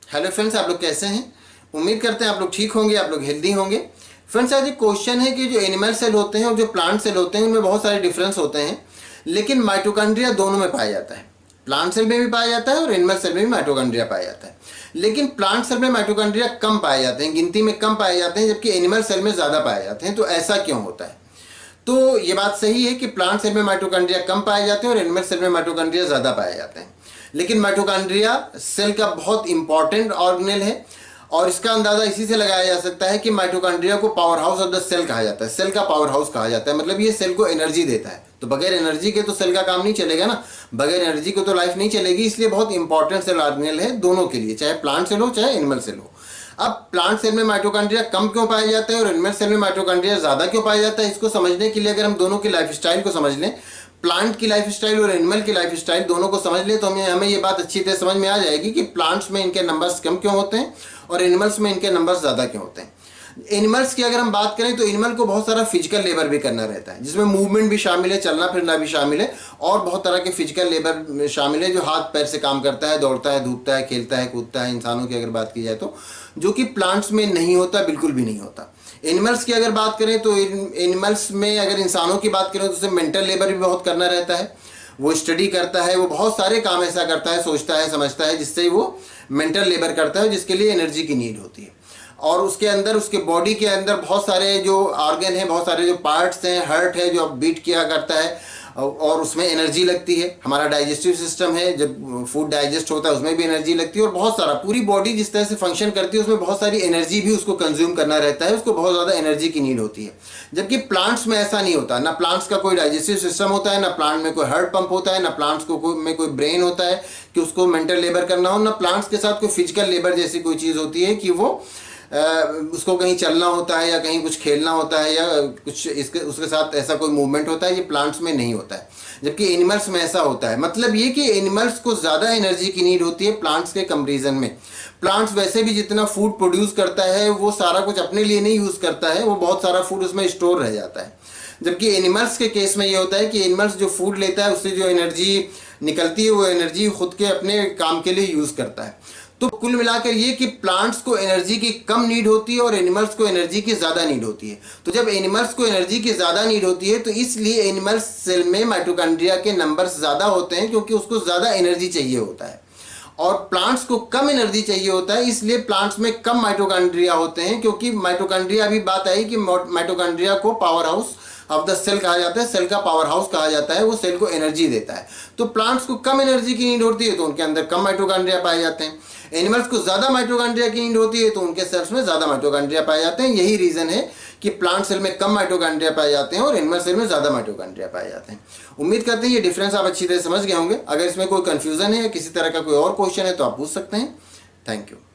Hello friends, आप लोग कैसे हैं? उम्मीद करते हैं आप लोग ठीक होंगे, आप लोग हेल्दी होंगे। फ्रेंड्स, आज एक क्वेश्चन है कि जो एनिमल सेल होते हैं और जो प्लांट सेल होते हैं उनमें बहुत सारे डिफरेंस होते हैं, लेकिन माइटोकॉन्ड्रिया दोनों में पाया जाता है। प्लांट सेल में भी पाया जाता है और एनिमल सेल में भी माइटोकॉन्ड्रिया पाया जाता है, लेकिन प्लांट सेल में माइटोकॉन्ड्रिया कम पाए जाते हैं, गिनती में कम पाए जाते हैं, जबकि एनिमल सेल में ज़्यादा पाए जाते हैं। तो ऐसा क्यों होता है? तो ये बात सही है कि प्लांट सेल में माइटोकॉन्ड्रिया कम पाए जाते हैं और एनिमल सेल में माइटोकॉन्ड्रिया ज़्यादा पाए जाते हैं। लेकिन माइटोकॉन्ड्रिया सेल का बहुत इंपॉर्टेंट ऑर्गेनेल है और इसका अंदाजा इसी से लगाया जा सकता है कि माइटोकॉन्ड्रिया को powerhouse of the cell कहा जाता है, सेल का पावर हाउस कहा जाता है। मतलब ये सेल को एनर्जी देता है, तो बगैर एनर्जी के तो सेल का काम नहीं चलेगा ना, बगैर एनर्जी के तो लाइफ नहीं चलेगी। इसलिए बहुत इंपॉर्टेंट सेल ऑर्गेनेल है दोनों के लिए, चाहे प्लांट सेल हो चाहे एनिमल सेल हो। अब प्लांट सेल में माइटोकॉन्ड्रिया कम क्यों पाया जाता है और एनिमल सेल में माइटोकॉन्ड्रिया ज़्यादा क्यों पाया जाता है, इसको समझने के लिए अगर हम दोनों की लाइफ स्टाइल को समझ लें, प्लांट की लाइफ स्टाइल और एनिमल की लाइफ स्टाइल दोनों को समझ ले, तो हमें ये बात अच्छी तरह समझ में आ जाएगी कि प्लांट्स में इनके नंबर्स कम क्यों होते हैं और एनिमल्स में इनके नंबर्स ज़्यादा क्यों होते हैं। एनिमल्स की अगर हम बात करें तो एनिमल को बहुत सारा फिजिकल लेबर भी करना रहता है, जिसमें मूवमेंट भी शामिल है, चलना फिरना भी शामिल है, और बहुत तरह के फिजिकल लेबर शामिल है जो हाथ पैर से काम करता है, दौड़ता है, धूपता है, खेलता है, कूदता है। इंसानों की अगर बात की जाए तो जो कि प्लांट्स में नहीं होता, बिल्कुल भी नहीं होता। एनिमल्स की अगर बात करें तो एनिमल्स में अगर इंसानों की बात करें तो उसे मेंटल लेबर भी बहुत करना रहता है, वो स्टडी करता है, वो बहुत सारे काम ऐसा करता है, सोचता है, समझता है, जिससे वो मेंटल लेबर करता है, जिसके लिए एनर्जी की नीड होती है। और उसके अंदर, उसके बॉडी के अंदर बहुत सारे जो ऑर्गन हैं, बहुत सारे जो पार्ट्स हैं, हार्ट है जो बीट किया करता है और उसमें एनर्जी लगती है। हमारा डाइजेस्टिव सिस्टम है, जब फूड डाइजेस्ट होता है उसमें भी एनर्जी लगती है, और बहुत सारा पूरी बॉडी जिस तरह से फंक्शन करती है उसमें बहुत सारी एनर्जी भी उसको कंज्यूम करना रहता है, उसको बहुत ज़्यादा एनर्जी की नीड होती है। जबकि प्लांट्स में ऐसा नहीं होता, ना प्लांट्स का कोई डाइजेस्टिव सिस्टम होता है, ना प्लांट में कोई हार्ट पंप होता है, ना प्लांट्स को में कोई ब्रेन होता है कि उसको मेंटल लेबर करना हो, ना प्लांट्स के साथ कोई फिजिकल लेबर जैसी कोई चीज़ होती है कि वो उसको कहीं चलना होता है या कहीं कुछ खेलना होता है या कुछ उसके साथ ऐसा कोई मूवमेंट होता है। ये प्लांट्स में नहीं होता है, जबकि एनिमल्स में ऐसा होता है। मतलब ये कि एनिमल्स को ज़्यादा एनर्जी की नीड होती है प्लांट्स के कंपैरिजन में। प्लांट्स वैसे भी जितना फूड प्रोड्यूस करता है वो सारा कुछ अपने लिए नहीं यूज़ करता है, वो बहुत सारा फूड उसमें स्टोर रह जाता है। जबकि एनिमल्स के केस में ये होता है कि एनिमल्स जो फूड लेता है उससे जो एनर्जी निकलती है वो एनर्जी खुद के अपने काम के लिए यूज़ करता है। तो कुल मिलाकर ये कि प्लांट्स को एनर्जी की कम नीड होती है और एनिमल्स को एनर्जी की ज़्यादा नीड होती है। तो जब एनिमल्स को एनर्जी की ज़्यादा नीड होती है तो इसलिए एनिमल्स सेल में माइटोकॉन्ड्रिया के नंबर्स ज़्यादा होते हैं, क्योंकि उसको ज़्यादा एनर्जी चाहिए होता है। और प्लांट्स को कम एनर्जी चाहिए होता है, इसलिए प्लांट्स में कम माइटोकॉन्ड्रिया होते हैं, क्योंकि माइटोकॉन्ड्रिया, अभी बात आई कि माइटोकॉन्ड्रिया को powerhouse of the cell कहा जाता है, सेल का पावर हाउस कहा जाता है, वो सेल को एनर्जी देता है। तो प्लांट्स को कम एनर्जी की नीड होती है तो उनके अंदर कम माइटोकॉन्ड्रिया पाए जाते हैं। एनिमल्स को ज़्यादा माइटोकॉन्ड्रिया की नीड होती है तो उनके सेल्स में ज़्यादा माइटोकॉन्ड्रिया पाए जाते हैं। यही रीज़न है कि प्लांट सेल में कम माइटोकॉन्ड्रिया पाए जाते हैं और एनिमल सेल में ज़्यादा माइटोकॉन्ड्रिया पाए जाते हैं। उम्मीद करते हैं ये डिफरेंस आप अच्छी तरह समझ गए होंगे। अगर इसमें कोई कन्फ्यूज़न है या किसी तरह का कोई और क्वेश्चन है तो आप पूछ सकते हैं। Thank you.